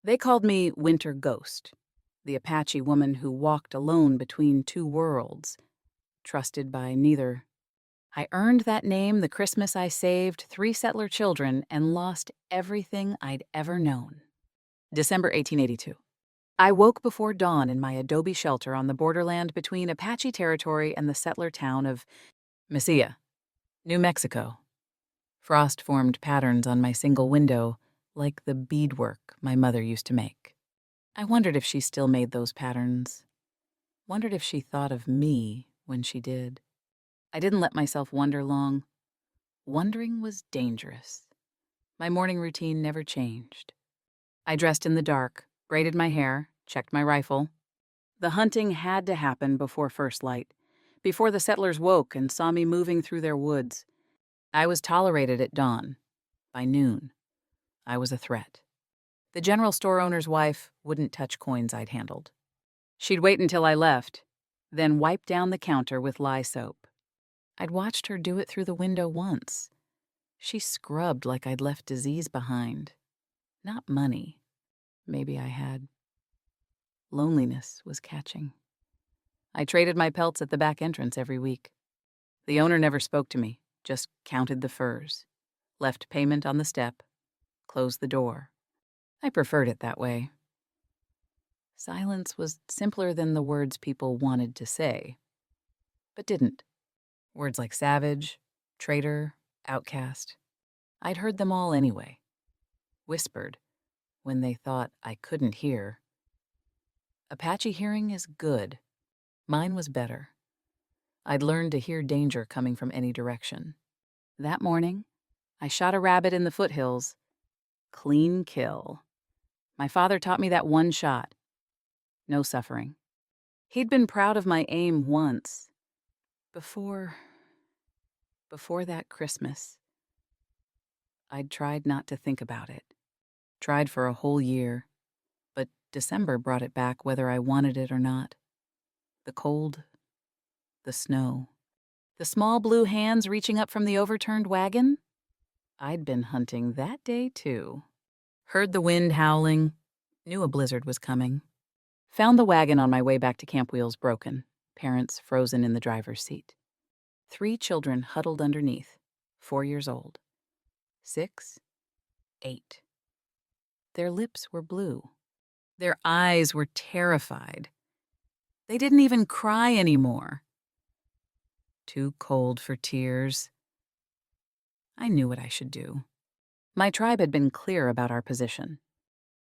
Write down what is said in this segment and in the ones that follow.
They called me Winter Ghost, the Apache woman who walked alone between two worlds, trusted by neither. I earned that name the Christmas I saved 3 settler children and lost everything I'd ever known. December 1882. I woke before dawn in my adobe shelter on the borderland between Apache territory and the settler town of Mesilla, New Mexico. Frost formed patterns on my single window, like the beadwork my mother used to make. I wondered if she still made those patterns. Wondered if she thought of me when she did. I didn't let myself wonder long. Wondering was dangerous. My morning routine never changed. I dressed in the dark, braided my hair, checked my rifle. The hunting had to happen before first light, before the settlers woke and saw me moving through their woods. I was tolerated at dawn. By noon, I was a threat. The general store owner's wife wouldn't touch coins I'd handled. She'd wait until I left, then wipe down the counter with lye soap. I'd watched her do it through the window once. She scrubbed like I'd left disease behind. Not money. Maybe I had. Loneliness was catching. I traded my pelts at the back entrance every week. The owner never spoke to me, just counted the furs, left payment on the step, closed the door. I preferred it that way. Silence was simpler than the words people wanted to say, but didn't. Words like savage, traitor, outcast. I'd heard them all anyway. Whispered, when they thought I couldn't hear. Apache hearing is good. Mine was better. I'd learned to hear danger coming from any direction. That morning, I shot a rabbit in the foothills. Clean kill. My father taught me that one shot. No suffering. He'd been proud of my aim once. Before that Christmas. I'd tried not to think about it. Tried for a whole year. But December brought it back whether I wanted it or not. The cold, the snow, the small blue hands reaching up from the overturned wagon. I'd been hunting that day, too. Heard the wind howling, knew a blizzard was coming. Found the wagon on my way back to Camp Wheels broken, parents frozen in the driver's seat. 3 children huddled underneath, 4 years old. 6, 8. Their lips were blue. Their eyes were terrified. They didn't even cry anymore. Too cold for tears. I knew what I should do. My tribe had been clear about our position.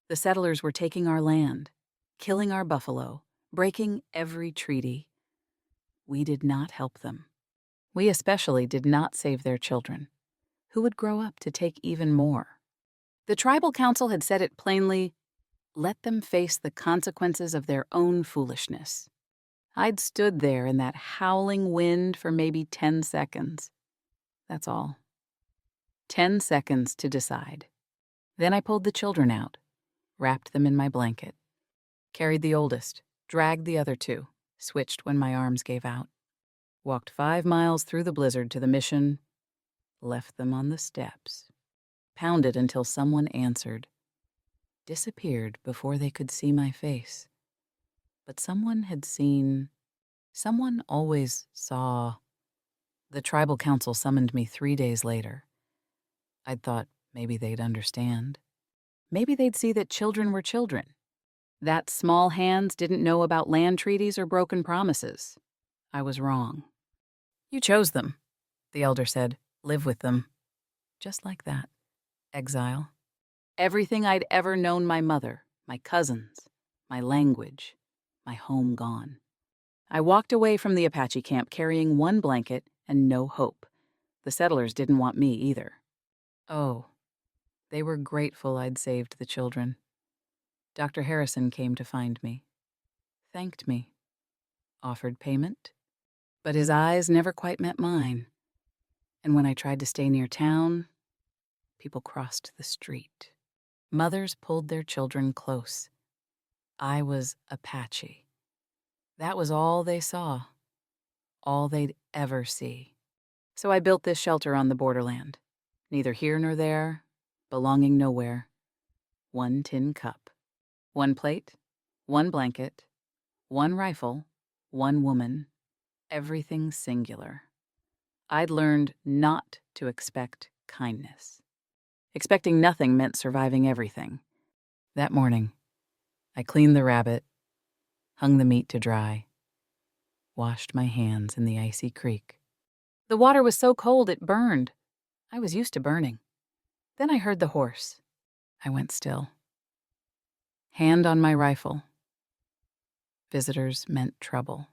The settlers were taking our land, killing our buffalo, breaking every treaty. We did not help them. We especially did not save their children, who would grow up to take even more. The tribal council had said it plainly, let them face the consequences of their own foolishness. I'd stood there in that howling wind for maybe 10 seconds. That's all. 10 seconds to decide. Then I pulled the children out, wrapped them in my blanket, carried the oldest, dragged the other 2, switched when my arms gave out, walked 5 miles through the blizzard to the mission, left them on the steps, pounded until someone answered, disappeared before they could see my face. But someone had seen, someone always saw. The tribal council summoned me 3 days later. I'd thought maybe they'd understand. Maybe they'd see that children were children. That small hands didn't know about land treaties or broken promises. I was wrong. You chose them, the elder said. Live with them. Just like that. Exile. Everything I'd ever known my mother, my cousins, my language, my home gone. I walked away from the Apache camp carrying 1 blanket and no hope. The settlers didn't want me either. Oh, they were grateful I'd saved the children. Dr. Harrison came to find me, thanked me, offered payment, but his eyes never quite met mine. And when I tried to stay near town, people crossed the street. Mothers pulled their children close. I was Apache. That was all they saw, all they'd ever see. So I built this shelter on the borderland, neither here nor there, belonging nowhere. 1 tin cup. 1 plate, 1 blanket, 1 rifle, 1 woman, everything singular. I'd learned not to expect kindness. Expecting nothing meant surviving everything. That morning, I cleaned the rabbit, hung the meat to dry, washed my hands in the icy creek. The water was so cold it burned. I was used to burning. Then I heard the horse. I went still. Hand on my rifle. Visitors meant trouble.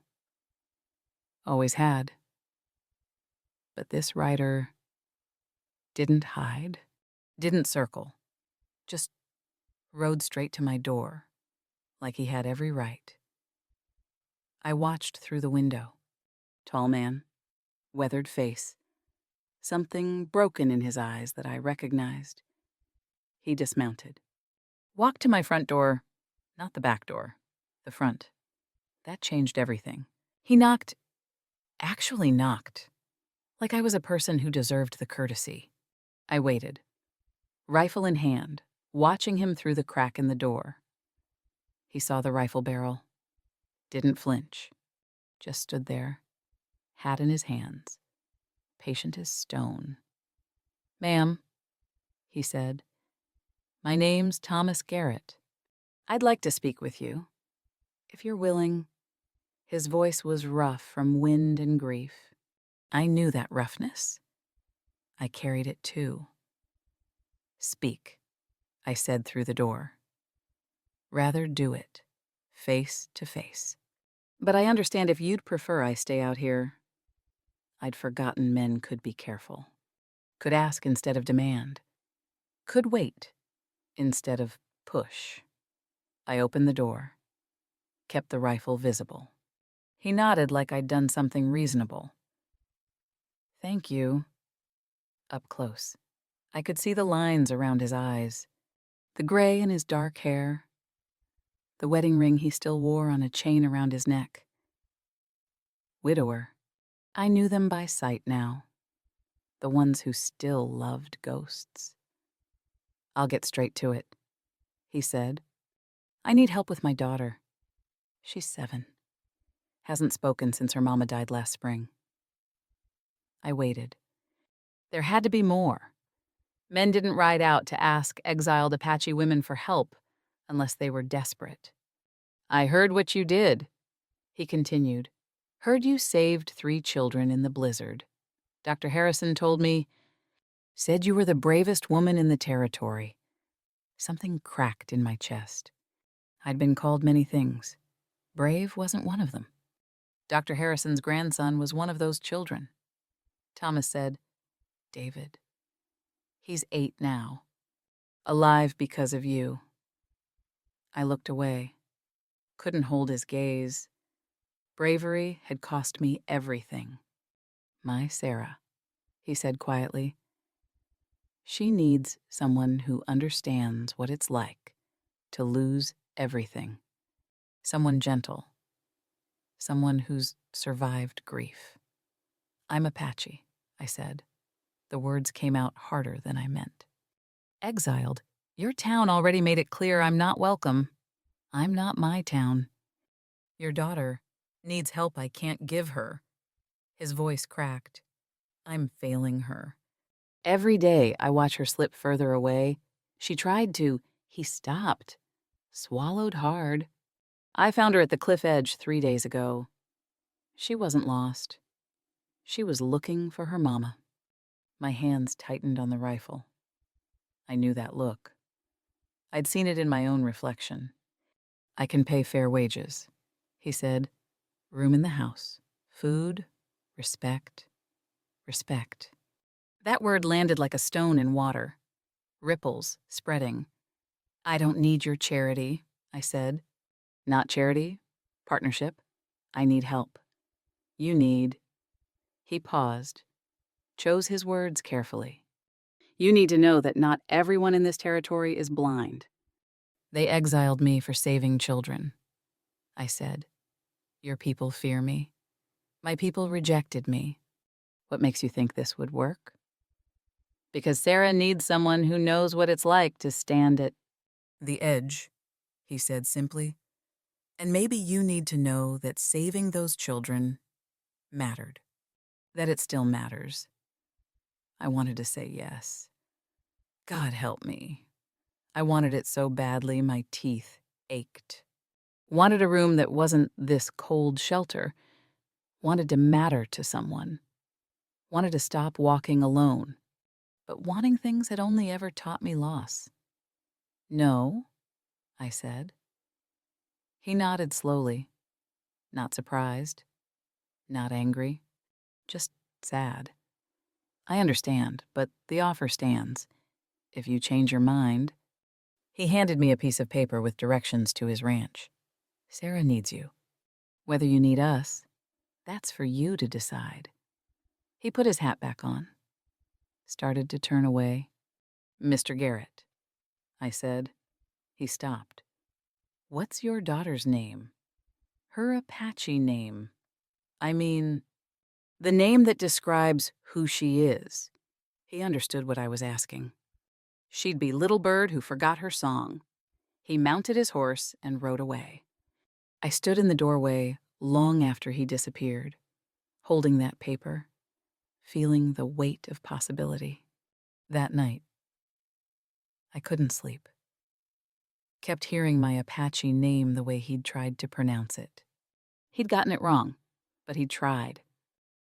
Always had. But this rider didn't hide, didn't circle, just rode straight to my door, like he had every right. I watched through the window. Tall man, weathered face, something broken in his eyes that I recognized. He dismounted. Walked to my front door, not the back door, the front. That changed everything. He actually knocked, like I was a person who deserved the courtesy. I waited, rifle in hand, watching him through the crack in the door. He saw the rifle barrel, didn't flinch, just stood there, hat in his hands, patient as stone. "Ma'am," he said, "my name's Thomas Garrett. I'd like to speak with you, if you're willing." His voice was rough from wind and grief. I knew that roughness. I carried it too. "Speak," I said through the door. "Rather do it, face to face. But I understand if you'd prefer I stay out here." I'd forgotten men could be careful, could ask instead of demand, could wait instead of push. I opened the door, kept the rifle visible. He nodded like I'd done something reasonable. "Thank you." Up close, I could see the lines around his eyes, the gray in his dark hair, the wedding ring he still wore on a chain around his neck. Widower. I knew them by sight now, the ones who still loved ghosts. "I'll get straight to it," he said. "I need help with my daughter. She's 7. Hasn't spoken since her mama died last spring." I waited. There had to be more. Men didn't ride out to ask exiled Apache women for help unless they were desperate. "I heard what you did," he continued. "Heard you saved 3 children in the blizzard. Dr. Harrison told me, said you were the bravest woman in the territory." Something cracked in my chest. I'd been called many things. Brave wasn't one of them. Dr. Harrison's grandson was one of those children. Thomas said, "David, he's 8 now, alive because of you." I looked away, couldn't hold his gaze. Bravery had cost me everything. "My Sarah," he said quietly. "She needs someone who understands what it's like to lose everything. Someone gentle. Someone who's survived grief." "I'm Apache," I said. The words came out harder than I meant. "Exiled? Your town already made it clear I'm not welcome. I'm not my town. Your daughter needs help I can't give her." His voice cracked. "I'm failing her. Every day I watch her slip further away. She tried to." He stopped, swallowed hard. "I found her at the cliff edge 3 days ago. She wasn't lost. She was looking for her mama." My hands tightened on the rifle. I knew that look. I'd seen it in my own reflection. "I can pay fair wages," he said. "Room in the house, food, respect, respect." That word landed like a stone in water, ripples spreading. "I don't need your charity," I said. "Not charity, partnership. I need help. You need." He paused, chose his words carefully. "You need to know that not everyone in this territory is blind. They exiled me for saving children," I said. "Your people fear me. My people rejected me. What makes you think this would work?" "Because Sarah needs someone who knows what it's like to stand at the edge," he said simply. And maybe you need to know that saving those children mattered, that it still matters. I wanted to say yes. God help me. I wanted it so badly my teeth ached. Wanted a room that wasn't this cold shelter. Wanted to matter to someone. Wanted to stop walking alone. But wanting things had only ever taught me loss. No, I said. He nodded slowly. Not surprised. Not angry. Just sad. I understand, but the offer stands. If you change your mind. He handed me a piece of paper with directions to his ranch. Sarah needs you. Whether you need us, that's for you to decide. He put his hat back on. Started to turn away. Mr. Garrett, I said. He stopped. What's your daughter's name? Her Apache name. I mean, the name that describes who she is. He understood what I was asking. She'd be Little Bird Who Forgot Her Song. He mounted his horse and rode away. I stood in the doorway long after he disappeared, holding that paper, feeling the weight of possibility. That night, I couldn't sleep. Kept hearing my Apache name the way he'd tried to pronounce it. He'd gotten it wrong, but he'd tried.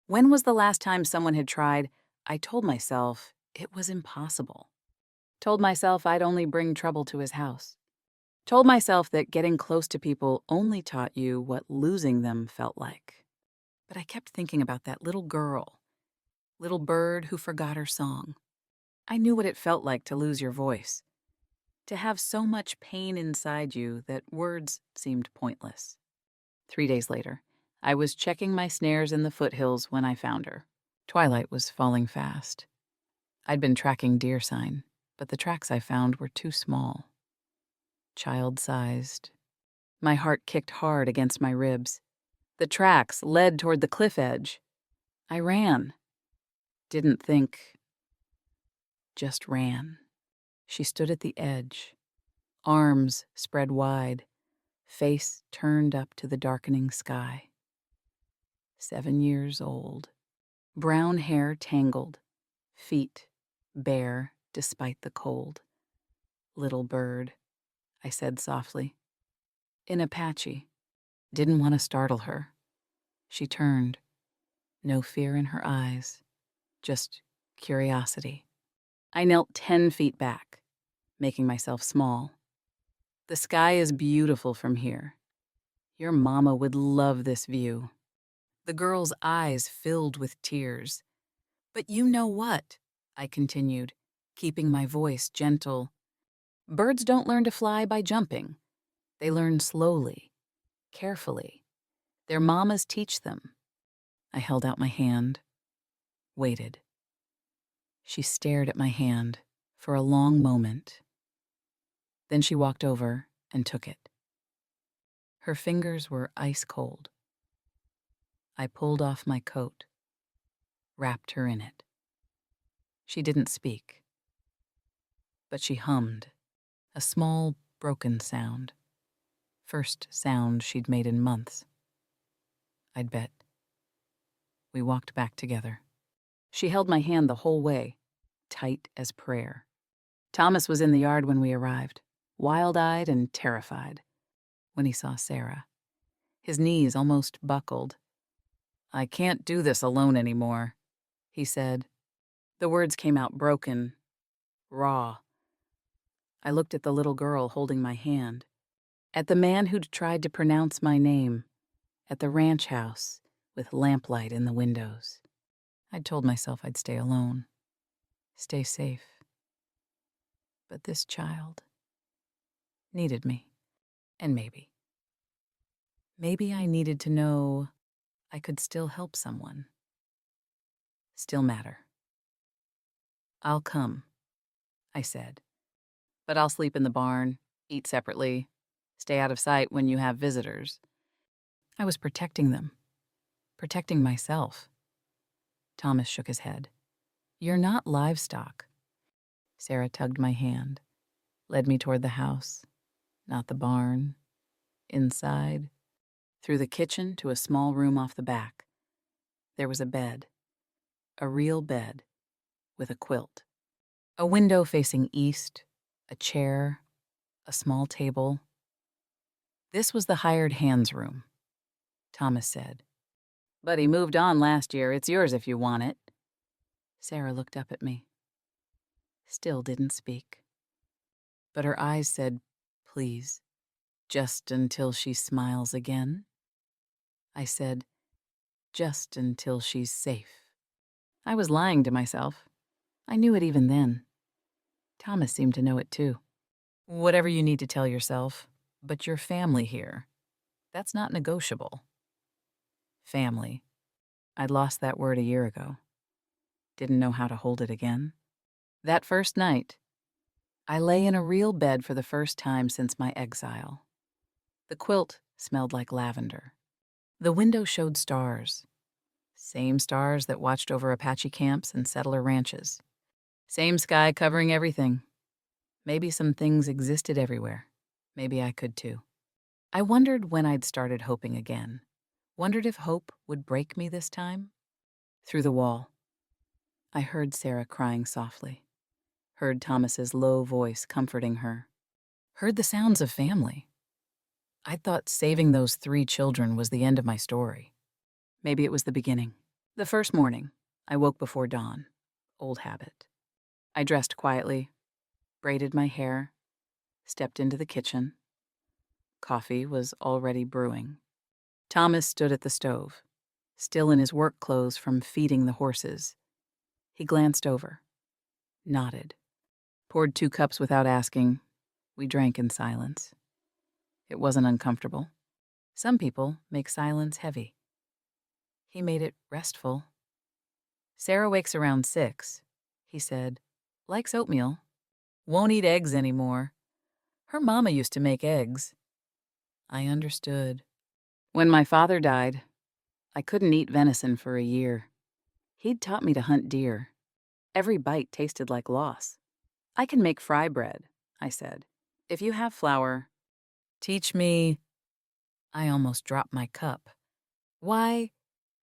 When was the last time someone had tried? I told myself it was impossible. Told myself I'd only bring trouble to his house. Told myself that getting close to people only taught you what losing them felt like. But I kept thinking about that little girl, Little Bird Who Forgot Her Song. I knew what it felt like to lose your voice, to have so much pain inside you that words seemed pointless. 3 days later, I was checking my snares in the foothills when I found her. Twilight was falling fast. I'd been tracking deer sign, but the tracks I found were too small. Child-sized. My heart kicked hard against my ribs. The tracks led toward the cliff edge. I ran. Didn't think. Just ran. She stood at the edge, arms spread wide, face turned up to the darkening sky. 7 years old. Brown hair tangled, feet bare despite the cold. Little bird, I said softly. In Apache. Didn't want to startle her. She turned. No fear in her eyes. Just curiosity. I knelt 10 feet back, making myself small. The sky is beautiful from here. Your mama would love this view. The girl's eyes filled with tears. But you know what? I continued, keeping my voice gentle. Birds don't learn to fly by jumping. They learn slowly, carefully. Their mamas teach them. I held out my hand, waited. She stared at my hand for a long moment. Then she walked over and took it. Her fingers were ice cold. I pulled off my coat, wrapped her in it. She didn't speak, but she hummed, a small, broken sound. First sound she'd made in months. I'd bet. We walked back together. She held my hand the whole way, tight as prayer. Thomas was in the yard when we arrived, wild-eyed and terrified. When he saw Sarah, his knees almost buckled. I can't do this alone anymore, he said. The words came out broken, raw. I looked at the little girl holding my hand, at the man who'd tried to pronounce my name, at the ranch house with lamplight in the windows. I'd told myself I'd stay alone, stay safe. But this child needed me, and maybe I needed to know I could still help someone, still matter. I'll come, I said, but I'll sleep in the barn, eat separately, stay out of sight when you have visitors. I was protecting them, protecting myself. Thomas shook his head. You're not livestock. Sarah tugged my hand, led me toward the house. Not the barn. Inside. Through the kitchen to a small room off the back. There was a bed. A real bed. With a quilt. A window facing east. A chair. A small table. This was the hired hands room, Thomas said. But he moved on last year. It's yours if you want it. Sarah looked up at me. Still didn't speak. But her eyes said, please, just until she smiles again. I said, just until she's safe. I was lying to myself. I knew it even then. Thomas seemed to know it too. Whatever you need to tell yourself, but your family here, that's not negotiable. Family. I'd lost that word a year ago. Didn't know how to hold it again. That first night, I lay in a real bed for the first time since my exile. The quilt smelled like lavender. The window showed stars. Same stars that watched over Apache camps and settler ranches. Same sky covering everything. Maybe some things existed everywhere. Maybe I could too. I wondered when I'd started hoping again. Wondered if hope would break me this time. Through the wall, I heard Sarah crying softly. Heard Thomas's low voice comforting her. Heard the sounds of family. I'd thought saving those 3 children was the end of my story. Maybe it was the beginning. The first morning, I woke before dawn. Old habit. I dressed quietly, braided my hair, stepped into the kitchen. Coffee was already brewing. Thomas stood at the stove, still in his work clothes from feeding the horses. He glanced over, nodded, poured 2 cups without asking. We drank in silence. It wasn't uncomfortable. Some people make silence heavy. He made it restful. Sarah wakes around 6, he said. Likes oatmeal. Won't eat eggs anymore. Her mama used to make eggs. I understood. When my father died, I couldn't eat venison for a year. He'd taught me to hunt deer. Every bite tasted like loss. I can make fry bread, I said. If you have flour, teach me. I almost dropped my cup. Why?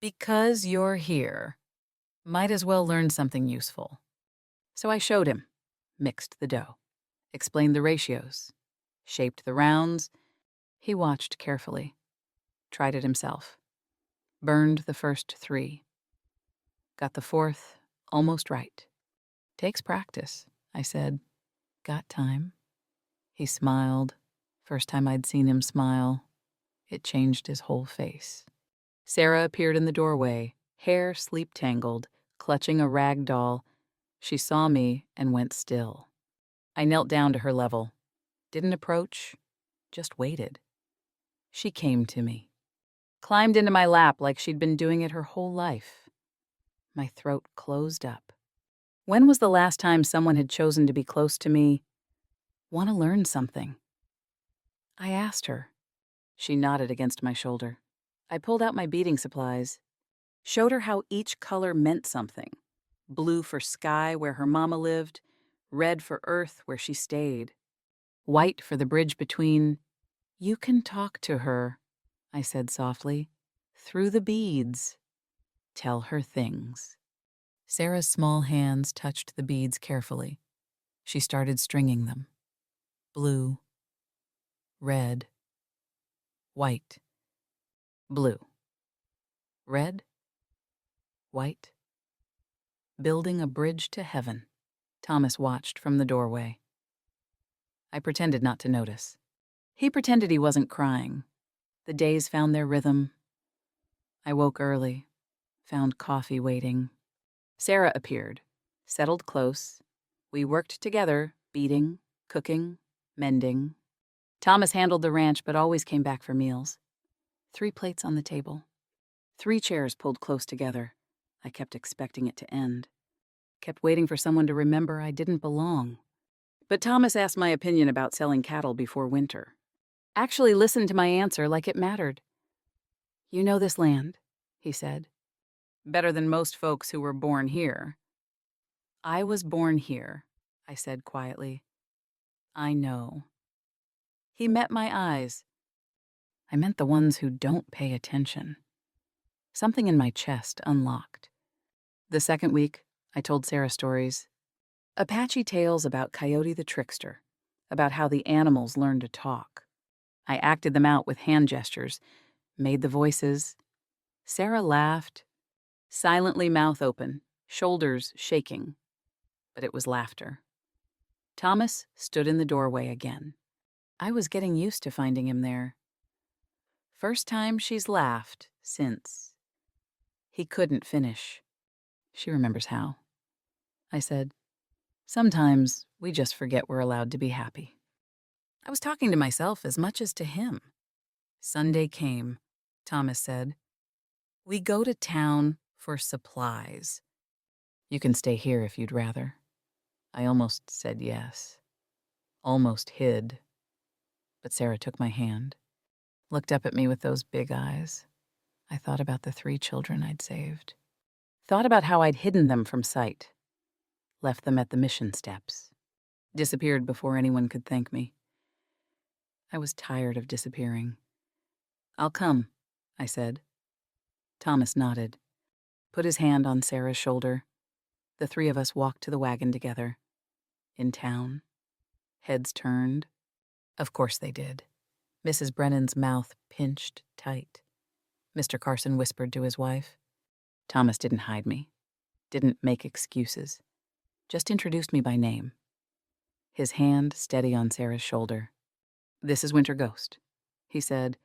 Because you're here. Might as well learn something useful. So I showed him, mixed the dough, explained the ratios, shaped the rounds. He watched carefully, tried it himself, burned the first 3. Got the 4th almost right. Takes practice, I said. Got time? He smiled. First time I'd seen him smile. It changed his whole face. Sarah appeared in the doorway, hair sleep-tangled, clutching a rag doll. She saw me and went still. I knelt down to her level. Didn't approach, just waited. She came to me. Climbed into my lap like she'd been doing it her whole life. My throat closed up. When was the last time someone had chosen to be close to me? Want to learn something? I asked her. She nodded against my shoulder. I pulled out my beading supplies, showed her how each color meant something. Blue for sky where her mama lived, red for earth where she stayed, white for the bridge between. You can talk to her, I said softly, through the beads. Tell her things. Sarah's small hands touched the beads carefully. She started stringing them. Blue, red, white, blue, red, white. Building a bridge to heaven. Thomas watched from the doorway. I pretended not to notice. He pretended he wasn't crying. The days found their rhythm. I woke early, found coffee waiting. Sarah appeared, settled close. We worked together, beating, cooking, mending. Thomas handled the ranch but always came back for meals. 3 plates on the table. 3 chairs pulled close together. I kept expecting it to end. Kept waiting for someone to remember I didn't belong. But Thomas asked my opinion about selling cattle before winter. Actually listened to my answer like it mattered. You know this land, he said. Better than most folks who were born here. I was born here, I said quietly. I know. He met my eyes. I meant the ones who don't pay attention. Something in my chest unlocked. The second week, I told Sarah stories. Apache tales about Coyote the Trickster, about how the animals learned to talk. I acted them out with hand gestures, made the voices. Sarah laughed, silently mouth open, shoulders shaking. But it was laughter. Thomas stood in the doorway again. I was getting used to finding him there. First time she's laughed since. He couldn't finish. She remembers how. I said, sometimes we just forget we're allowed to be happy. I was talking to myself as much as to him. Sunday came, Thomas said. We go to town for supplies. You can stay here if you'd rather. I almost said yes. Almost hid. But Sarah took my hand, looked up at me with those big eyes. I thought about the 3 children I'd saved. Thought about how I'd hidden them from sight. Left them at the mission steps. Disappeared before anyone could thank me. I was tired of disappearing. I'll come, I said. Thomas nodded, put his hand on Sarah's shoulder. The 3 of us walked to the wagon together. In town. Heads turned. Of course they did. Mrs. Brennan's mouth pinched tight. Mr. Carson whispered to his wife. Thomas didn't hide me. Didn't make excuses. Just introduced me by name. His hand steady on Sarah's shoulder. This is Winter Ghost, he said.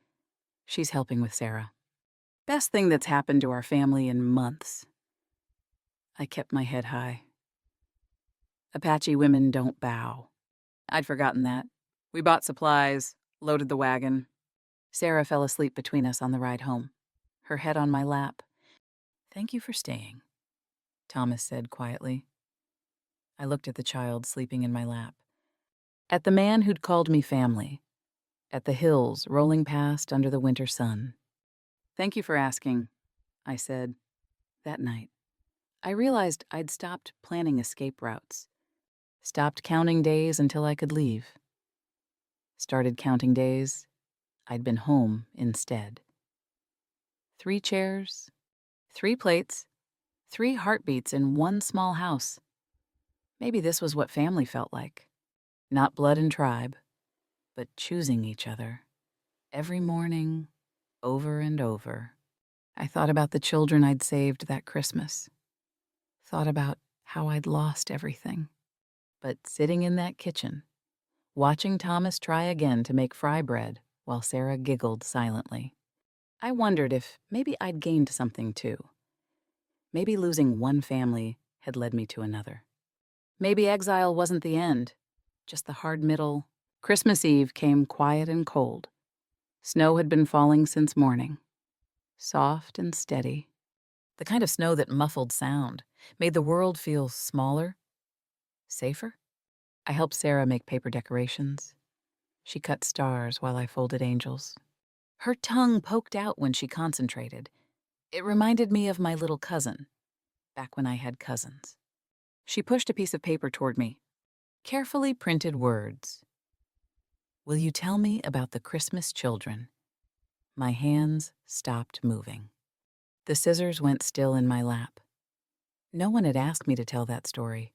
She's helping with Sarah. Best thing that's happened to our family in months. I kept my head high. Apache women don't bow. I'd forgotten that. We bought supplies, loaded the wagon. Sarah fell asleep between us on the ride home, her head on my lap. Thank you for staying, Thomas said quietly. I looked at the child sleeping in my lap. At the man who'd called me family. At the hills rolling past under the winter sun. Thank you for asking, I said. That night, I realized I'd stopped planning escape routes. Stopped counting days until I could leave. Started counting days I'd been home instead. 3 chairs, 3 plates, 3 heartbeats in one small house. Maybe this was what family felt like. Not blood and tribe, but choosing each other. Every morning, over and over. I thought about the children I'd saved that Christmas. Thought about how I'd lost everything. But sitting in that kitchen, watching Thomas try again to make fry bread while Sarah giggled silently, I wondered if maybe I'd gained something too. Maybe losing one family had led me to another. Maybe exile wasn't the end, just the hard middle. Christmas Eve came quiet and cold. Snow had been falling since morning. Soft and steady. The kind of snow that muffled sound, made the world feel smaller, safer. I helped Sarah make paper decorations. She cut stars while I folded angels. Her tongue poked out when she concentrated. It reminded me of my little cousin, back when I had cousins. She pushed a piece of paper toward me. Carefully printed words. Will you tell me about the Christmas children? My hands stopped moving. The scissors went still in my lap. No one had asked me to tell that story.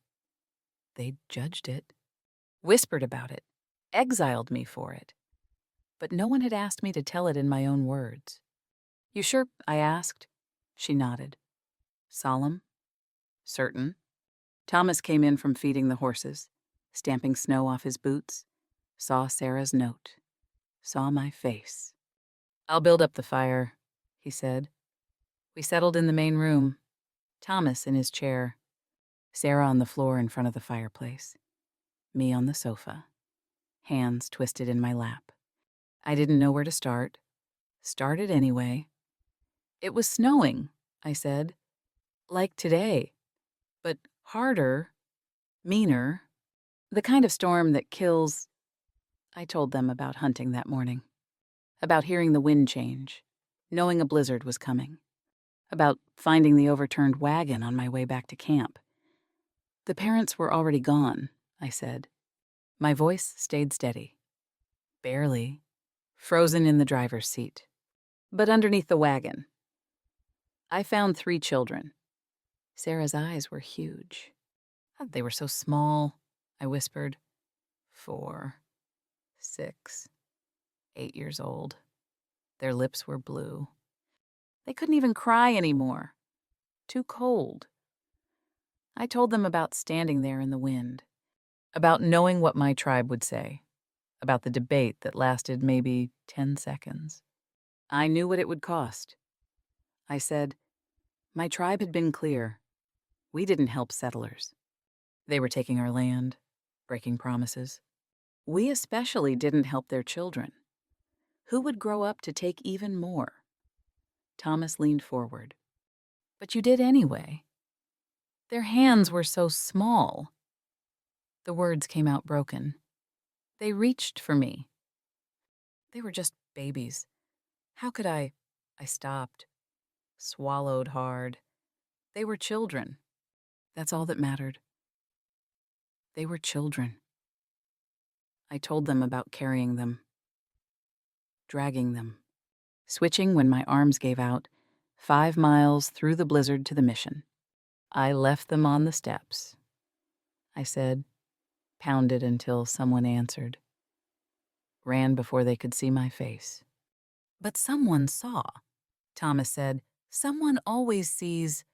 They'd judged it, whispered about it, exiled me for it. But no one had asked me to tell it in my own words. You sure? I asked. She nodded. Solemn? Certain. Thomas came in from feeding the horses, stamping snow off his boots, saw Sarah's note, saw my face. I'll build up the fire, he said. We settled in the main room, Thomas in his chair, Sarah on the floor in front of the fireplace, me on the sofa, hands twisted in my lap. I didn't know where to start. Started anyway. It was snowing, I said. Like today. But harder, meaner. The kind of storm that kills. I told them about hunting that morning. About hearing the wind change. Knowing a blizzard was coming. About finding the overturned wagon on my way back to camp. The parents were already gone, I said. My voice stayed steady. Barely. Frozen in the driver's seat. But underneath the wagon, I found 3 children. Sarah's eyes were huge. They were so small, I whispered. 4, 6, 8 years old. Their lips were blue. They couldn't even cry anymore. Too cold. I told them about standing there in the wind, about knowing what my tribe would say, about the debate that lasted maybe 10 seconds. I knew what it would cost. I said, my tribe had been clear. We didn't help settlers. They were taking our land, breaking promises. We especially didn't help their children. Who would grow up to take even more? Thomas leaned forward. But you did anyway. Their hands were so small. The words came out broken. They reached for me. They were just babies. How could I stopped, swallowed hard. They were children. That's all that mattered. They were children. I told them about carrying them, dragging them, switching when my arms gave out, 5 miles through the blizzard to the mission. I left them on the steps. I said, pounded until someone answered. Ran before they could see my face. But someone saw. Thomas said, someone always sees.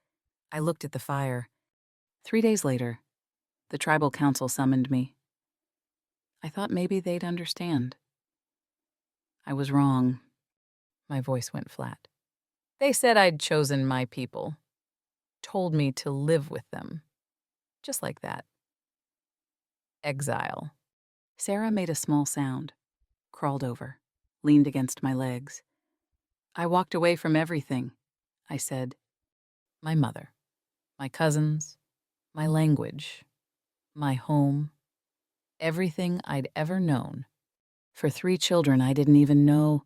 I looked at the fire. 3 days later, the tribal council summoned me. I thought maybe they'd understand. I was wrong. My voice went flat. They said I'd chosen my people, told me to live with them. Just like that. Exile. Sarah made a small sound, crawled over, leaned against my legs. I walked away from everything, I said. My mother, my cousins, my language, my home, everything I'd ever known. For 3 children I didn't even know.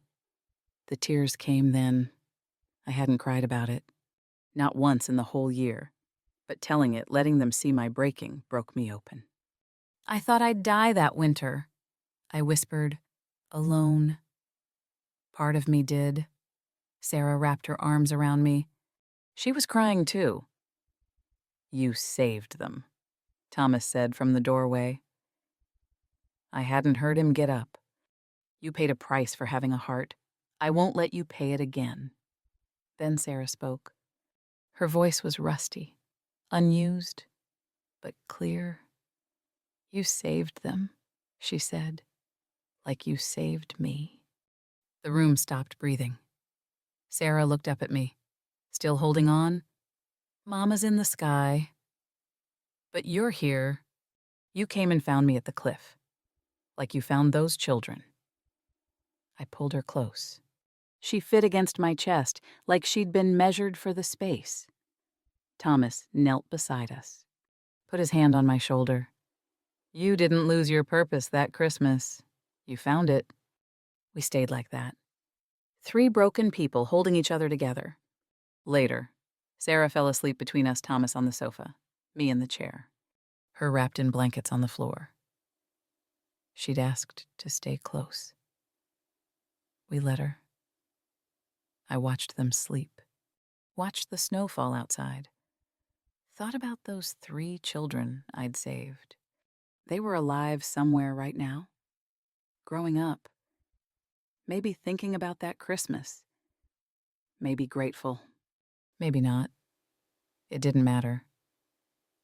The tears came then. I hadn't cried about it. Not once in the whole year. But telling it, letting them see my breaking, broke me open. I thought I'd die that winter, I whispered, alone. Part of me did. Sarah wrapped her arms around me. She was crying too. You saved them, Thomas said from the doorway. I hadn't heard him get up. You paid a price for having a heart. I won't let you pay it again. Then Sarah spoke. Her voice was rusty, unused, but clear. You saved them, she said, like you saved me. The room stopped breathing. Sarah looked up at me, still holding on. Mama's in the sky. But you're here. You came and found me at the cliff, like you found those children. I pulled her close. She fit against my chest, like she'd been measured for the space. Thomas knelt beside us, put his hand on my shoulder. You didn't lose your purpose that Christmas. You found it. We stayed like that. 3 broken people holding each other together. Later, Sarah fell asleep between us, Thomas on the sofa, me in the chair, her wrapped in blankets on the floor. She'd asked to stay close. We let her. I watched them sleep, watched the snow fall outside, thought about those 3 children I'd saved. They were alive somewhere right now, growing up, maybe thinking about that Christmas, maybe grateful, maybe not. It didn't matter.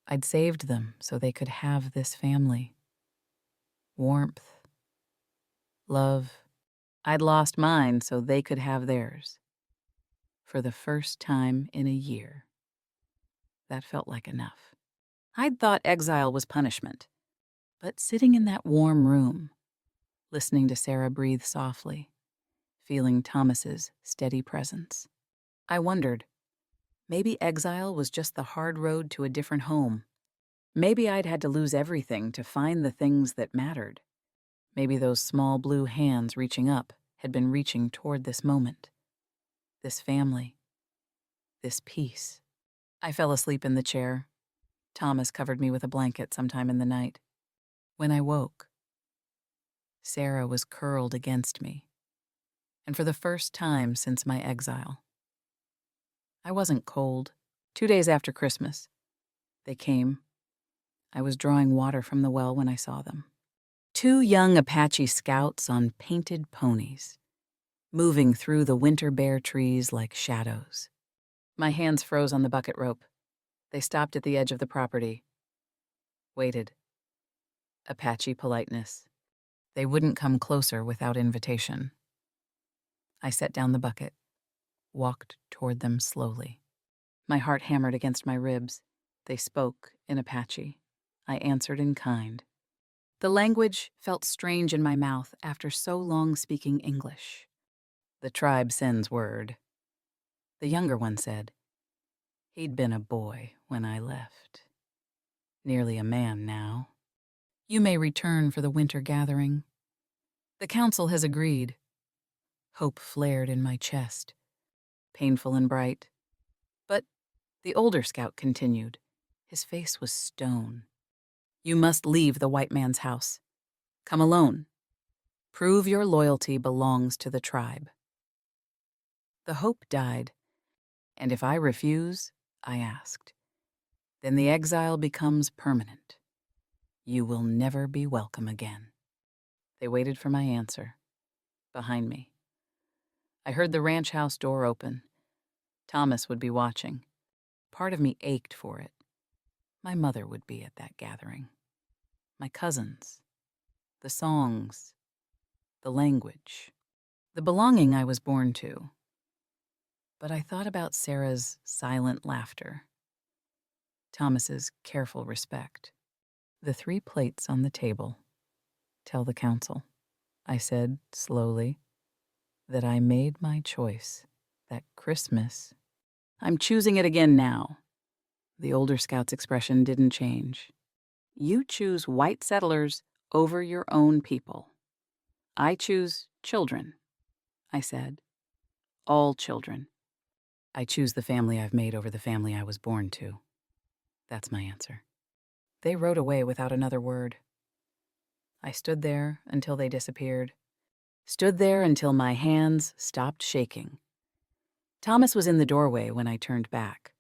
I'd saved them so they could have this family. Warmth, love. I'd lost mine so they could have theirs. For the first time in a year. That felt like enough. I'd thought exile was punishment. But sitting in that warm room, listening to Sarah breathe softly, feeling Thomas's steady presence, I wondered, maybe exile was just the hard road to a different home. Maybe I'd had to lose everything to find the things that mattered. Maybe those small blue hands reaching up had been reaching toward this moment, this family, this peace. I fell asleep in the chair. Thomas covered me with a blanket sometime in the night. When I woke, Sarah was curled against me, and for the first time since my exile. I wasn't cold. 2 days after Christmas, they came. I was drawing water from the well when I saw them. 2 young Apache scouts on painted ponies, moving through the winter bare trees like shadows. My hands froze on the bucket rope. They stopped at the edge of the property. Waited. Apache politeness. They wouldn't come closer without invitation. I set down the bucket, walked toward them slowly. My heart hammered against my ribs. They spoke in Apache. I answered in kind. The language felt strange in my mouth after so long speaking English. The tribe sends word. The younger one said, he'd been a boy when I left. Nearly a man now. You may return for the winter gathering. The council has agreed. Hope flared in my chest, painful and bright. But the older scout continued. His face was stone. You must leave the white man's house. Come alone. Prove your loyalty belongs to the tribe. The hope died, and if I refuse, I asked, then the exile becomes permanent. You will never be welcome again. They waited for my answer. Behind me. I heard the ranch house door open. Thomas would be watching. Part of me ached for it. My mother would be at that gathering. My cousins. The songs. The language. The belonging I was born to. But I thought about Sarah's silent laughter. Thomas's careful respect. The 3 plates on the table. Tell the council, I said slowly, that I made my choice. That Christmas. I'm choosing it again now. The older scout's expression didn't change. You choose white settlers over your own people. I choose children, I said. All children. I choose the family I've made over the family I was born to. That's my answer. They rode away without another word. I stood there until they disappeared. Stood there until my hands stopped shaking. Thomas was in the doorway when I turned back.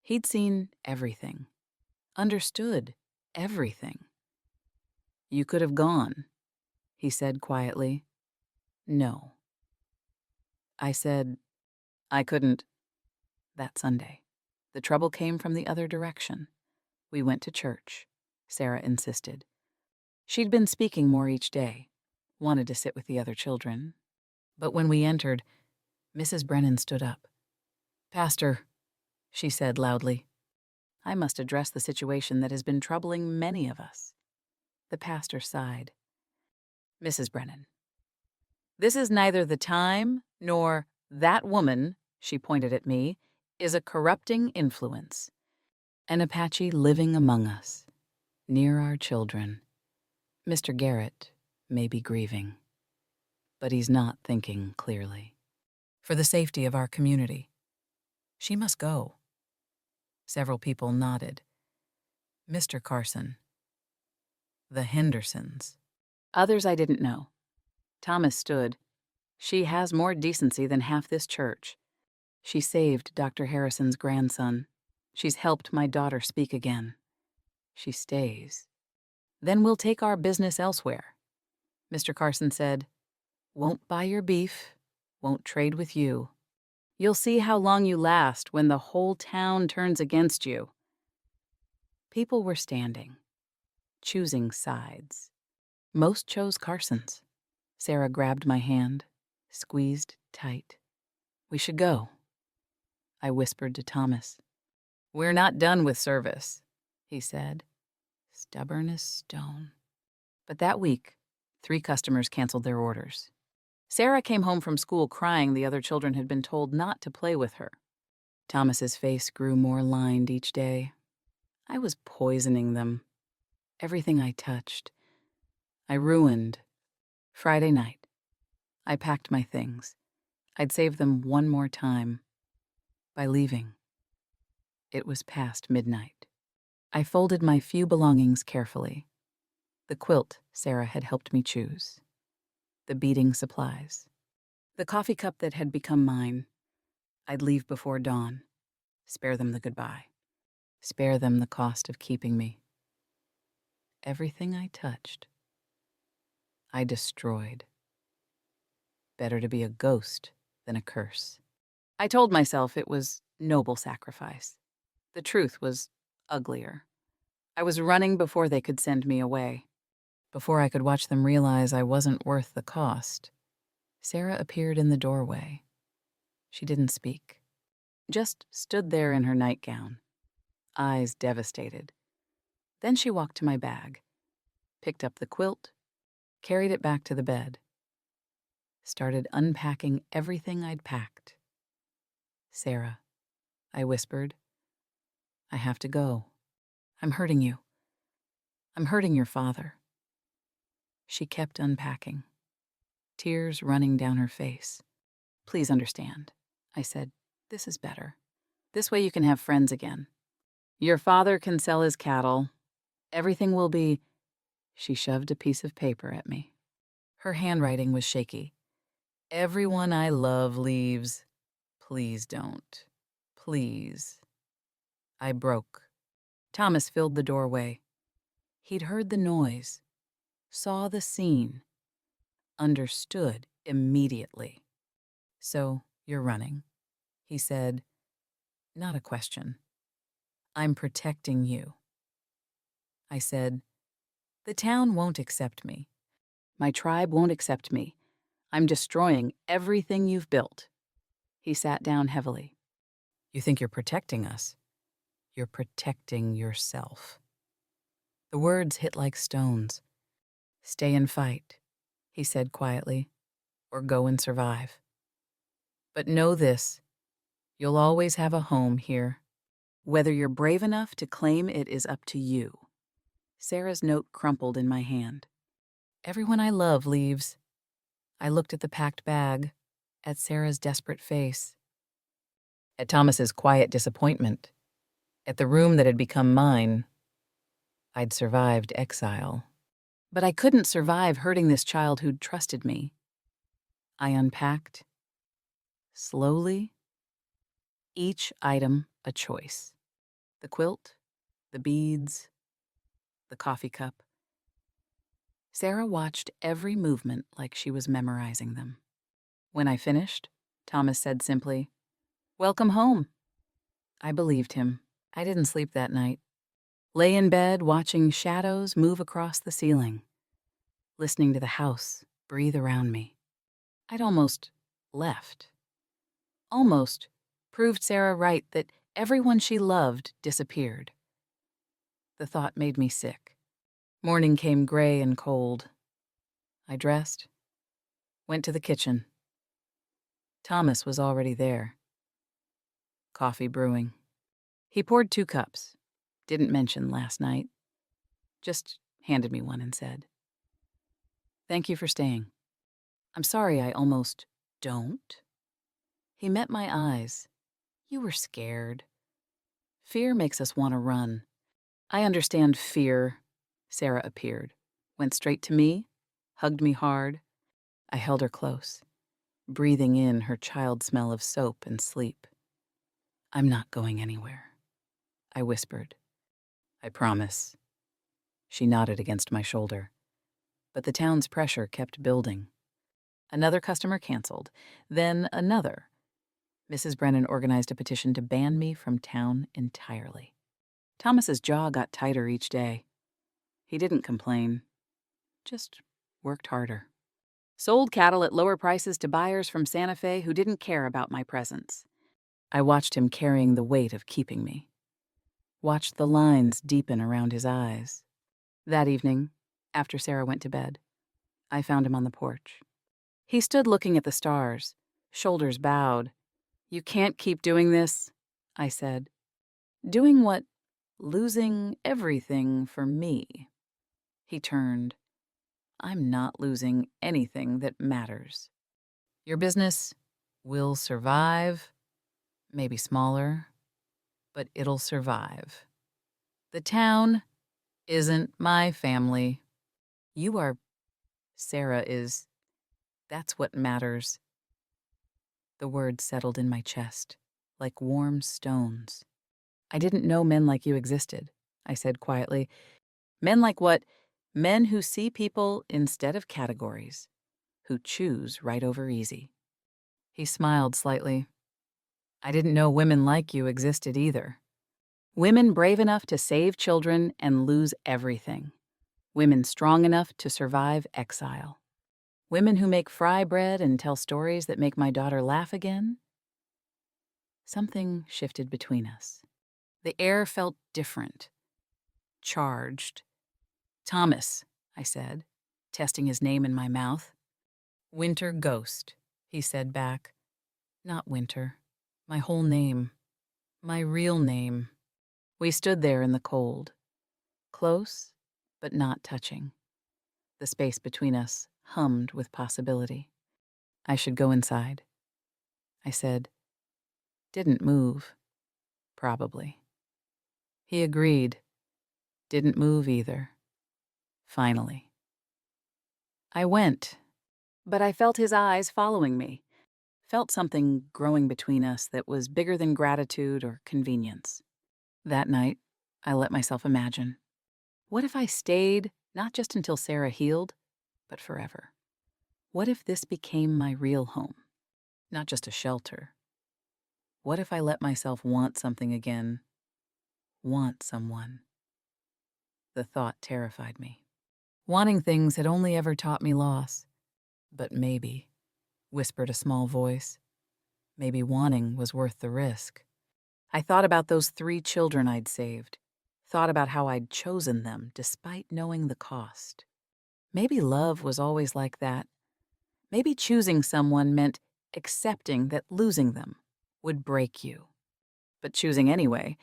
He'd seen everything. Understood everything. You could have gone, he said quietly. No. I said, I couldn't. That Sunday, the trouble came from the other direction. We went to church, Sarah insisted. She'd been speaking more each day, wanted to sit with the other children. But when we entered, Mrs. Brennan stood up. Pastor, she said loudly, I must address the situation that has been troubling many of us. The pastor sighed. Mrs. Brennan, this is neither the time nor that woman, she pointed at me, is a corrupting influence. An Apache living among us, near our children. Mr. Garrett may be grieving, but he's not thinking clearly. For the safety of our community, she must go. Several people nodded. Mr. Carson. The Hendersons. Others I didn't know. Thomas stood. She has more decency than half this church. She saved Dr. Harrison's grandson. She's helped my daughter speak again. She stays. Then we'll take our business elsewhere. Mr. Carson said, won't buy your beef, won't trade with you. You'll see how long you last when the whole town turns against you. People were standing, choosing sides. Most chose Carson's. Sarah grabbed my hand, squeezed tight. We should go. I whispered to Thomas. We're not done with service, he said, stubborn as stone. But that week, 3 customers canceled their orders. Sarah came home from school crying the other children had been told not to play with her. Thomas's face grew more lined each day. I was poisoning them. Everything I touched. I ruined. Friday night, I packed my things. I'd save them one more time. By leaving, it was past midnight. I folded my few belongings carefully. The quilt Sarah had helped me choose. the beading supplies, the coffee cup that had become mine. I'd leave before dawn, spare them the goodbye, spare them the cost of keeping me. Everything I touched, I destroyed. Better to be a ghost than a curse. I told myself it was noble sacrifice. The truth was uglier. I was running before they could send me away. Before I could watch them realize I wasn't worth the cost, Sarah appeared in the doorway. She didn't speak, just stood there in her nightgown, eyes devastated. Then she walked to my bag, picked up the quilt, carried it back to the bed, started unpacking everything I'd packed. "Sarah," I whispered, "I have to go. I'm hurting you. I'm hurting your father." She kept unpacking, tears running down her face. "Please understand," I said. "This is better. This way you can have friends again. Your father can sell his cattle. Everything will be—" She shoved a piece of paper at me. Her handwriting was shaky. "Everyone I love leaves. Please don't. Please." I broke. Thomas filled the doorway. He'd heard the noise, saw the scene, understood immediately. "So, you're running," he said. Not a question. "I'm protecting you." I said, "The town won't accept me. My tribe won't accept me. I'm destroying everything you've built." He sat down heavily. "You think you're protecting us? You're protecting yourself." The words hit like stones. "Stay and fight," he said quietly, "or go and survive. But know this, you'll always have a home here. Whether you're brave enough to claim it is up to you." Sarah's note crumpled in my hand. "Everyone I love leaves." I looked at the packed bag, at Sarah's desperate face, at Thomas's quiet disappointment, at the room that had become mine. I'd survived exile. But I couldn't survive hurting this child who'd trusted me. I unpacked, slowly, each item a choice. The quilt, the beads, the coffee cup. Sarah watched every movement like she was memorizing them. When I finished, Thomas said simply, "Welcome home." I believed him. I didn't sleep that night. Lay in bed watching shadows move across the ceiling, listening to the house breathe around me. I'd almost left. Almost proved Sarah right that everyone she loved disappeared. The thought made me sick. Morning came gray and cold. I dressed, went to the kitchen. Thomas was already there. Coffee brewing. He poured 2 cups, didn't mention last night, just handed me one and said, "Thank you for staying. I'm sorry I almost don't." He met my eyes. "You were scared. Fear makes us want to run." "I understand fear." Sarah appeared, went straight to me, hugged me hard. I held her close, breathing in her child smell of soap and sleep. "I'm not going anywhere," I whispered. "I promise." She nodded against my shoulder. But the town's pressure kept building. Another customer canceled, then another. Mrs. Brennan organized a petition to ban me from town entirely. Thomas's jaw got tighter each day. He didn't complain, just worked harder. Sold cattle at lower prices to buyers from Santa Fe who didn't care about my presence. I watched him carrying the weight of keeping me. Watched the lines deepen around his eyes. That evening, after Sarah went to bed, I found him on the porch. He stood looking at the stars, shoulders bowed. "You can't keep doing this," I said. "Doing what? Losing everything for me." He turned. "I'm not losing anything that matters. Your business will survive, maybe smaller, but it'll survive. The town isn't my family. You are—" Sarah is That's what matters. The words settled in my chest, like warm stones. I didn't know men like you existed, I said quietly. Men like what? Men who see people instead of categories, who choose right over easy. He smiled slightly. I didn't know women like you existed either. Women brave enough to save children and lose everything. Women strong enough to survive exile. Women who make fry bread and tell stories that make my daughter laugh again. Something shifted between us. The air felt different, charged. Thomas, I said, testing his name in my mouth. Winter Ghost, he said back. Not Winter. My whole name. My real name. We stood there in the cold. Close, but not touching. The space between us hummed with possibility. I should go inside. I said. Didn't move. Probably. He agreed. Didn't move either. Finally. I went, but I felt his eyes following me. Felt something growing between us that was bigger than gratitude or convenience. That night, I let myself imagine. What if I stayed, not just until Sarah healed, but forever? What if this became my real home, not just a shelter? What if I let myself want something again, want someone? The thought terrified me. Wanting things had only ever taught me loss. But maybe, whispered a small voice, maybe wanting was worth the risk. I thought about those 3 children I'd saved, thought about how I'd chosen them despite knowing the cost. Maybe love was always like that. Maybe choosing someone meant accepting that losing them would break you. But choosing anyway,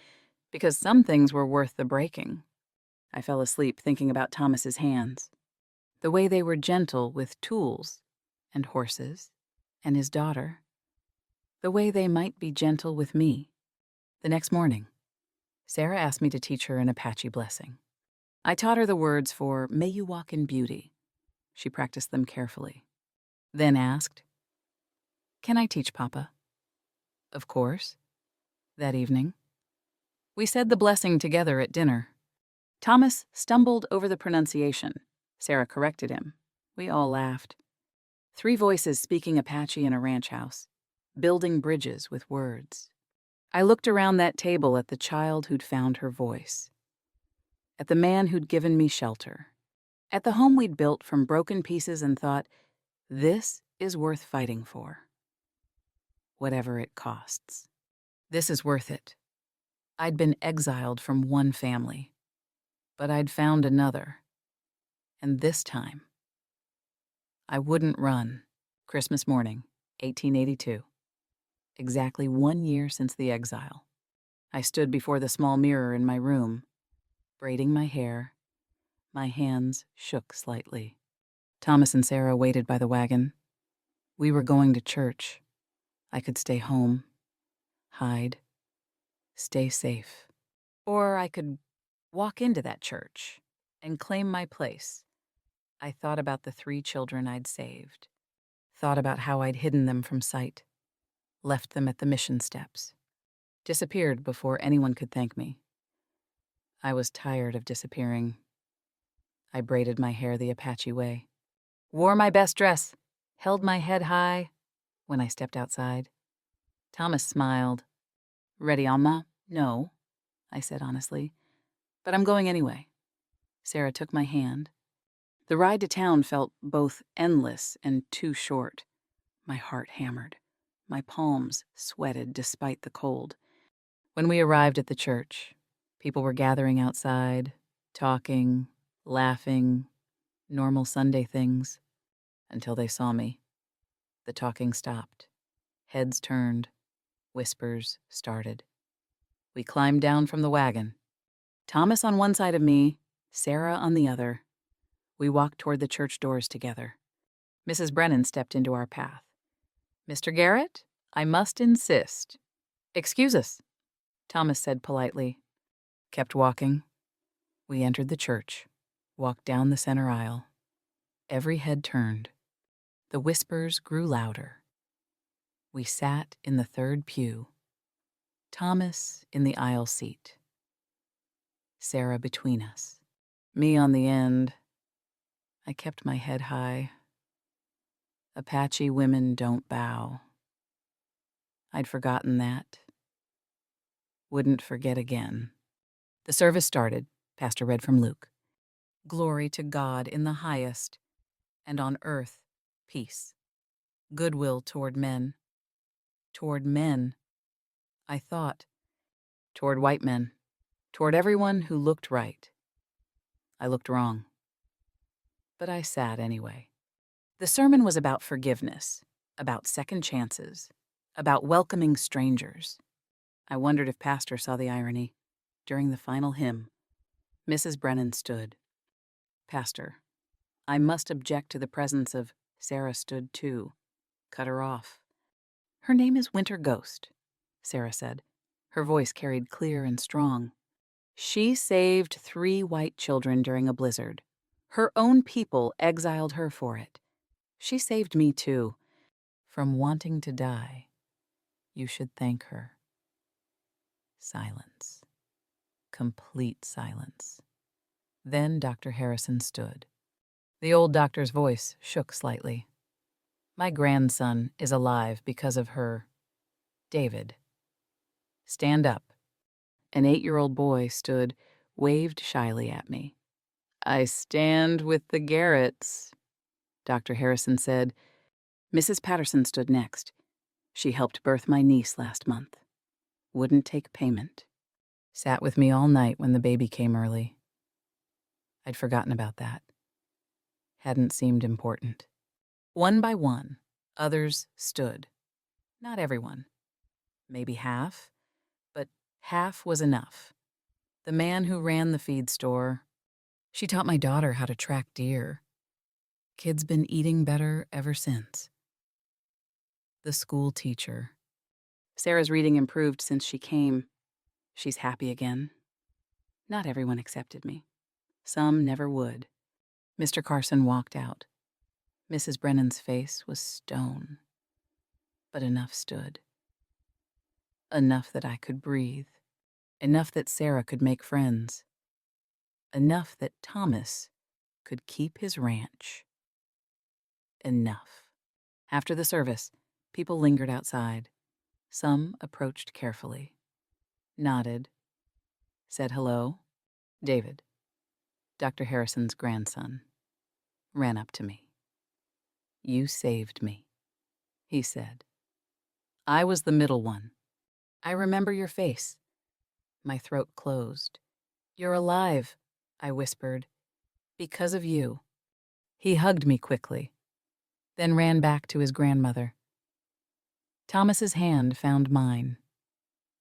because some things were worth the breaking. I fell asleep thinking about Thomas's hands, the way they were gentle with tools and horses and his daughter, the way they might be gentle with me. The next morning, Sarah asked me to teach her an Apache blessing. I taught her the words for "May you walk in beauty." She practiced them carefully. Then asked, "Can I teach Papa?" Of course. That evening, we said the blessing together at dinner. Thomas stumbled over the pronunciation. Sarah corrected him. We all laughed. 3 voices speaking Apache in a ranch house, building bridges with words. I looked around that table at the child who'd found her voice, at the man who'd given me shelter, at the home we'd built from broken pieces, and thought, this is worth fighting for. Whatever it costs. This is worth it. I'd been exiled from one family, but I'd found another. And this time, I wouldn't run. Christmas morning, 1882. Exactly 1 year since the exile. I stood before the small mirror in my room, braiding my hair. My hands shook slightly. Thomas and Sarah waited by the wagon. We were going to church. I could stay home, hide, stay safe. Or I could walk into that church and claim my place. I thought about the 3 children I'd saved, thought about how I'd hidden them from sight, left them at the mission steps, disappeared before anyone could thank me. I was tired of disappearing. I braided my hair the Apache way, wore my best dress, held my head high when I stepped outside. Thomas smiled. Ready, Alma? No, I said honestly, but I'm going anyway. Sarah took my hand. The ride to town felt both endless and too short. My heart hammered. My palms sweated despite the cold. When we arrived at the church, people were gathering outside, talking, laughing, normal Sunday things, until they saw me. The talking stopped. Heads turned. Whispers started. We climbed down from the wagon. Thomas on one side of me, Sarah on the other. We walked toward the church doors together. Mrs. Brennan stepped into our path. Mr. Garrett, I must insist. Excuse us, Thomas said politely. Kept walking. We entered the church, walked down the center aisle. Every head turned. The whispers grew louder. We sat in the third pew, Thomas in the aisle seat, Sarah between us, me on the end. I kept my head high. Apache women don't bow. I'd forgotten that. Wouldn't forget again. The service started. Pastor read from Luke. Glory to God in the highest, and on earth peace, goodwill toward men. Toward men, I thought. Toward white men. Toward everyone who looked right. I looked wrong. But I sat anyway. The sermon was about forgiveness, about second chances, about welcoming strangers. I wondered if Pastor saw the irony. During the final hymn, Mrs. Brennan stood. Pastor, I must object to the presence of Sarah stood too. Cut her off. Her name is Winter Ghost, Sarah said. Her voice carried clear and strong. She saved 3 white children during a blizzard. Her own people exiled her for it. She saved me too. From wanting to die. You should thank her. Silence. Complete silence. Then Dr. Harrison stood. The old doctor's voice shook slightly. My grandson is alive because of her. David. Stand up. An 8-year-old boy stood, waved shyly at me. I stand with the Garretts, Dr. Harrison said. Mrs. Patterson stood next. She helped birth my niece last month. Wouldn't take payment. Sat with me all night when the baby came early. I'd forgotten about that. Hadn't seemed important. One by one, others stood. Not everyone. Maybe half, but half was enough. The man who ran the feed store. She taught my daughter how to track deer. Kid's been eating better ever since. The school teacher. Sarah's reading improved since she came. She's happy again. Not everyone accepted me. Some never would. Mr. Carson walked out. Mrs. Brennan's face was stone. But enough stood. Enough that I could breathe. Enough that Sarah could make friends. Enough that Thomas could keep his ranch. Enough. After the service, people lingered outside. Some approached carefully. Nodded. Said hello. David, Dr. Harrison's grandson, ran up to me. You saved me, he said. I was the middle one. I remember your face. My throat closed. You're alive, I whispered. Because of you. He hugged me quickly, then ran back to his grandmother. Thomas's hand found mine,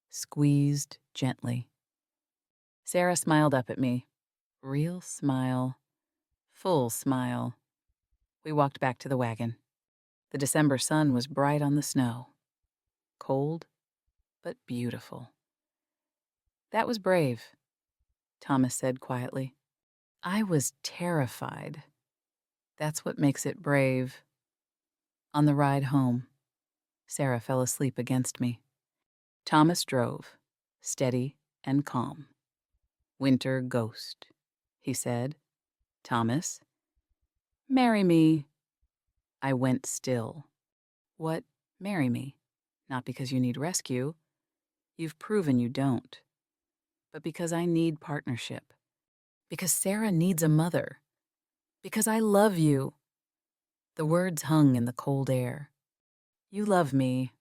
squeezed gently. Sarah smiled up at me. Real smile. Full smile. We walked back to the wagon. The December sun was bright on the snow. Cold, but beautiful. That was brave, Thomas said quietly. I was terrified. That's what makes it brave. On the ride home, Sarah fell asleep against me. Thomas drove, steady and calm. Winter Ghost, he said. Thomas, marry me. I went still. What, marry me? Not because you need rescue. You've proven you don't. But because I need partnership. Because Sarah needs a mother. Because I love you. The words hung in the cold air. You love me,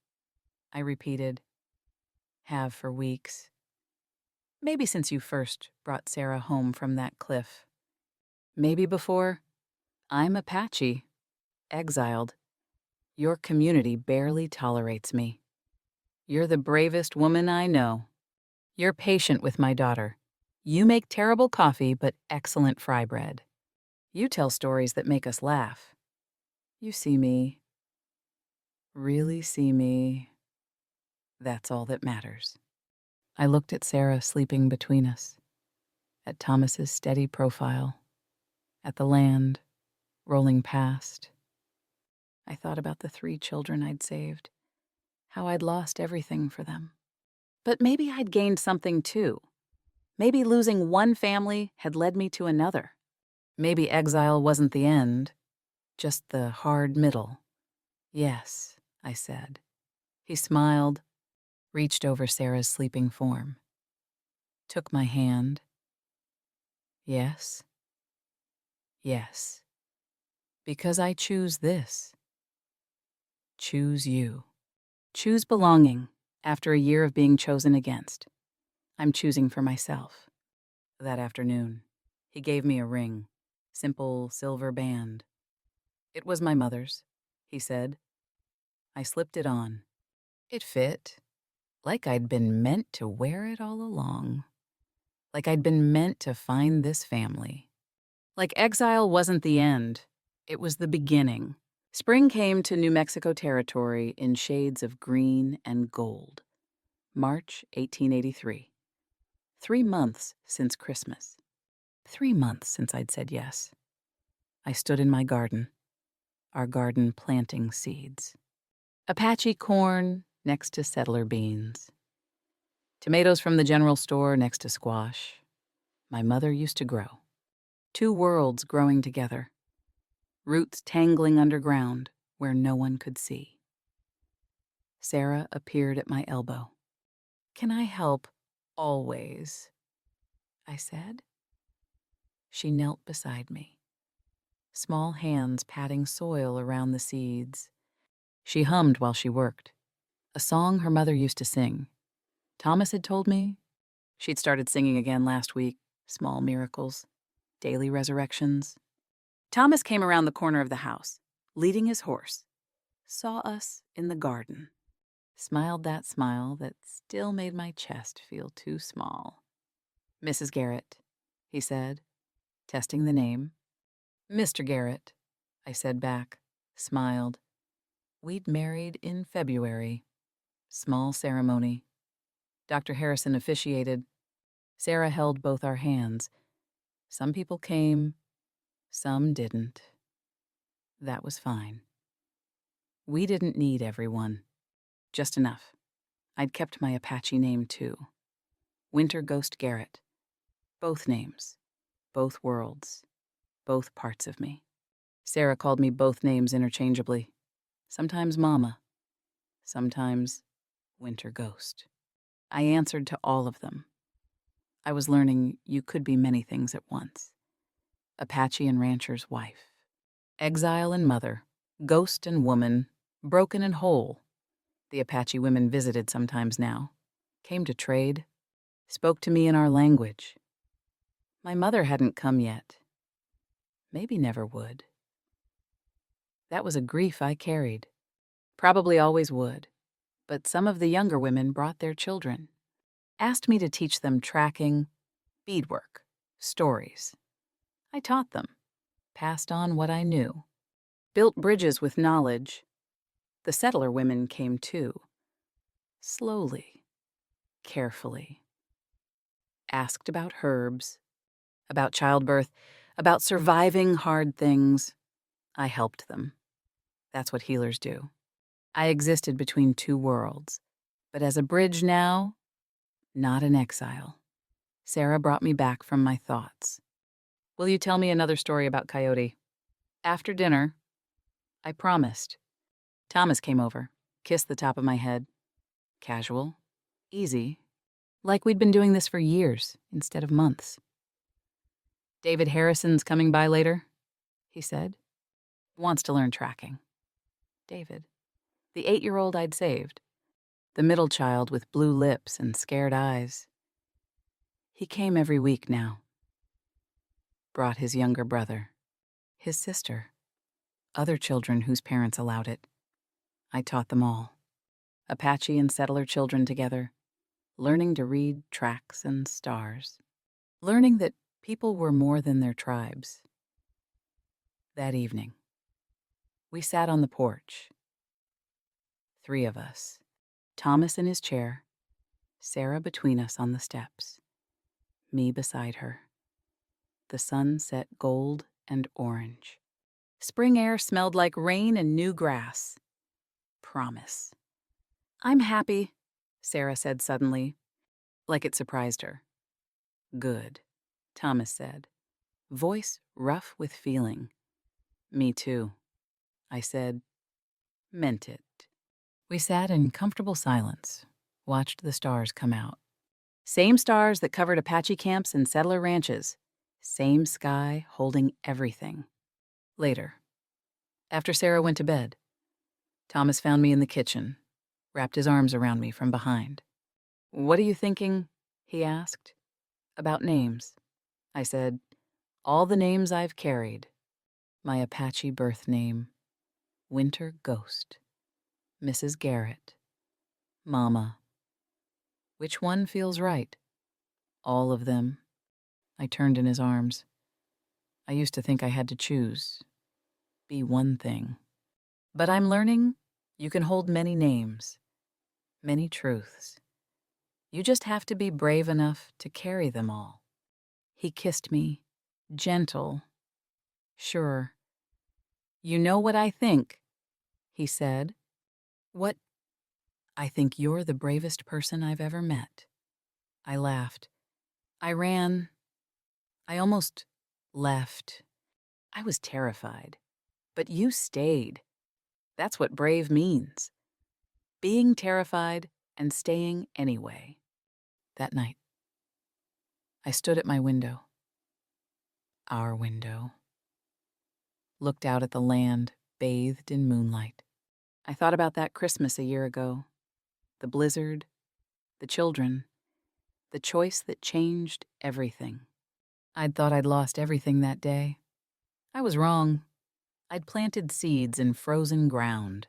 I repeated. Have for weeks. Maybe since you first brought Sarah home from that cliff. Maybe before. I'm Apache, exiled. Your community barely tolerates me. You're the bravest woman I know. You're patient with my daughter. You make terrible coffee but excellent fry bread. You tell stories that make us laugh. You see me. Really see me. That's all that matters. I looked at Sarah sleeping between us, at Thomas's steady profile, at the land rolling past. I thought about the 3 children I'd saved, how I'd lost everything for them. But maybe I'd gained something too. Maybe losing one family had led me to another. Maybe exile wasn't the end, just the hard middle. Yes, I said. He smiled, reached over Sarah's sleeping form, took my hand. Yes, yes, because I choose this. Choose you. Choose belonging after a year of being chosen against. I'm choosing for myself. That afternoon, he gave me a ring, simple silver band. It was my mother's, he said. I slipped it on. It fit, like I'd been meant to wear it all along. Like I'd been meant to find this family. Like exile wasn't the end, it was the beginning. Spring came to New Mexico territory in shades of green and gold. March 1883. 3 months since Christmas. 3 months since I'd said yes. I stood in my garden, our garden planting seeds. Apache corn next to settler beans. Tomatoes from the general store next to squash. My mother used to grow. 2 worlds growing together. Roots tangling underground where no one could see. Sarah appeared at my elbow. Can I help always? I said. She knelt beside me, small hands patting soil around the seeds. She hummed while she worked, a song her mother used to sing. Thomas had told me she'd started singing again last week, small miracles, daily resurrections. Thomas came around the corner of the house, leading his horse, saw us in the garden, smiled that smile that still made my chest feel too small. Mrs. Garrett, he said, testing the name. Mr. Garrett, I said back, smiled. We'd married in February. Small ceremony. Dr. Harrison officiated. Sarah held both our hands. Some people came, some didn't. That was fine. We didn't need everyone. Just enough. I'd kept my Apache name too. Winter Ghost Garrett. Both names. Both worlds. Both parts of me. Sarah called me both names interchangeably. Sometimes Mama. Sometimes Winter Ghost. I answered to all of them. I was learning you could be many things at once. Apache and rancher's wife. Exile and mother. Ghost and woman. Broken and whole. The Apache women visited sometimes now. Came to trade. Spoke to me in our language. My mother hadn't come yet. Maybe never would. That was a grief I carried. Probably always would. But some of the younger women brought their children. Asked me to teach them tracking, beadwork, stories. I taught them. Passed on what I knew. Built bridges with knowledge. The settler women came too. Slowly. Carefully. Asked about herbs. About childbirth. About surviving hard things. I helped them. That's what healers do. I existed between 2 worlds. But as a bridge now, not an exile. Sarah brought me back from my thoughts. Will you tell me another story about Coyote? After dinner, I promised. Thomas came over, kissed the top of my head. Casual, easy, like we'd been doing this for years instead of months. David Harrison's coming by later, he said. Wants to learn tracking. David, the 8-year-old I'd saved. The middle child with blue lips and scared eyes. He came every week now. Brought his younger brother, his sister, other children whose parents allowed it. I taught them all. Apache and settler children together, learning to read tracks and stars. Learning that people were more than their tribes. That evening, we sat on the porch. 3 of us. Thomas in his chair, Sarah between us on the steps, me beside her. The sun set gold and orange. Spring air smelled like rain and new grass. Promise. I'm happy, Sarah said suddenly, like it surprised her. Good, Thomas said, voice rough with feeling. Me too, I said, meant it. We sat in comfortable silence, watched the stars come out. Same stars that covered Apache camps and settler ranches. Same sky holding everything. Later, after Sarah went to bed, Thomas found me in the kitchen, wrapped his arms around me from behind. What are you thinking? He asked. About names. I said, all the names I've carried. My Apache birth name, Winter Ghost, Mrs. Garrett, Mama. Which one feels right? All of them. I turned in his arms. I used to think I had to choose, be one thing. But I'm learning you can hold many names, many truths. You just have to be brave enough to carry them all. He kissed me, gentle, sure. You know what I think, he said. What? I think you're the bravest person I've ever met. I laughed. I ran. I almost left. I was terrified. But you stayed. That's what brave means. Being terrified and staying anyway. That night, I stood at my window. Our window. Looked out at the land, bathed in moonlight. I thought about that Christmas a year ago. The blizzard, the children, the choice that changed everything. I'd thought I'd lost everything that day. I was wrong. I'd planted seeds in frozen ground.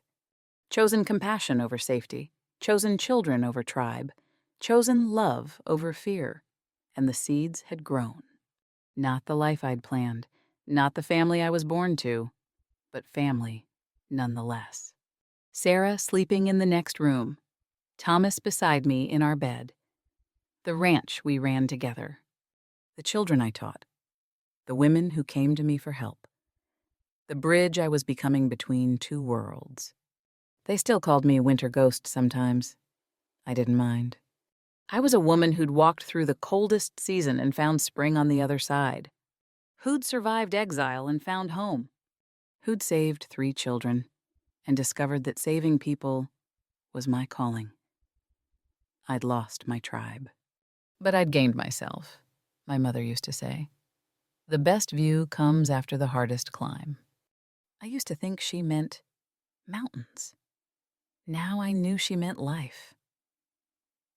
Chosen compassion over safety. Chosen children over tribe. Chosen love over fear. And the seeds had grown. Not the life I'd planned. Not the family I was born to. But family, nonetheless. Sarah sleeping in the next room. Thomas beside me in our bed. The ranch we ran together. The children I taught. The women who came to me for help. The bridge I was becoming between two worlds. They still called me Winter Ghost sometimes. I didn't mind. I was a woman who'd walked through the coldest season and found spring on the other side. Who'd survived exile and found home. Who'd saved 3 children and discovered that saving people was my calling. I'd lost my tribe. But I'd gained myself, my mother used to say. The best view comes after the hardest climb. I used to think she meant mountains. Now I knew she meant life.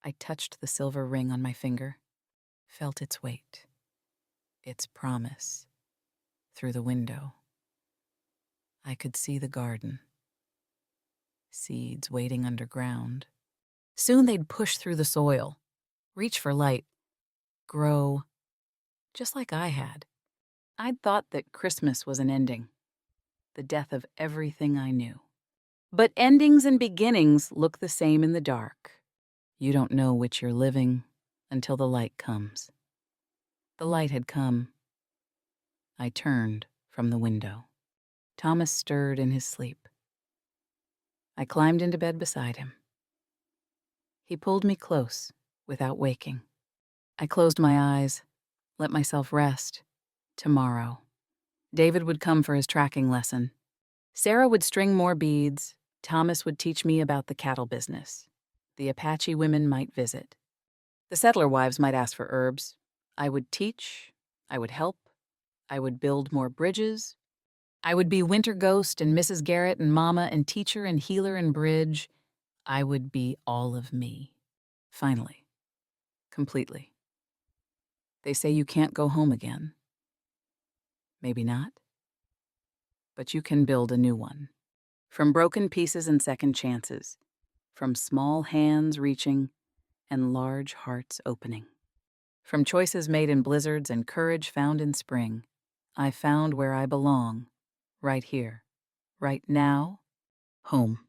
I touched the silver ring on my finger, felt its weight, its promise, through the window. I could see the garden. Seeds waiting underground. Soon they'd push through the soil, reach for light, grow, just like I had. I'd thought that Christmas was an ending, the death of everything I knew. But endings and beginnings look the same in the dark. You don't know which you're living until the light comes. The light had come. I turned from the window. Thomas stirred in his sleep. I climbed into bed beside him. He pulled me close without waking. I closed my eyes, let myself rest. Tomorrow. David would come for his tracking lesson. Sarah would string more beads. Thomas would teach me about the cattle business. The Apache women might visit. The settler wives might ask for herbs. I would teach. I would help. I would build more bridges. I would be Winter Ghost and Mrs. Garrett and Mama and teacher and healer and bridge. I would be all of me. Finally. Completely. They say you can't go home again. Maybe not. But you can build a new one. From broken pieces and second chances. From small hands reaching and large hearts opening. From choices made in blizzards and courage found in spring. I found where I belong. Right here. Right now. Home.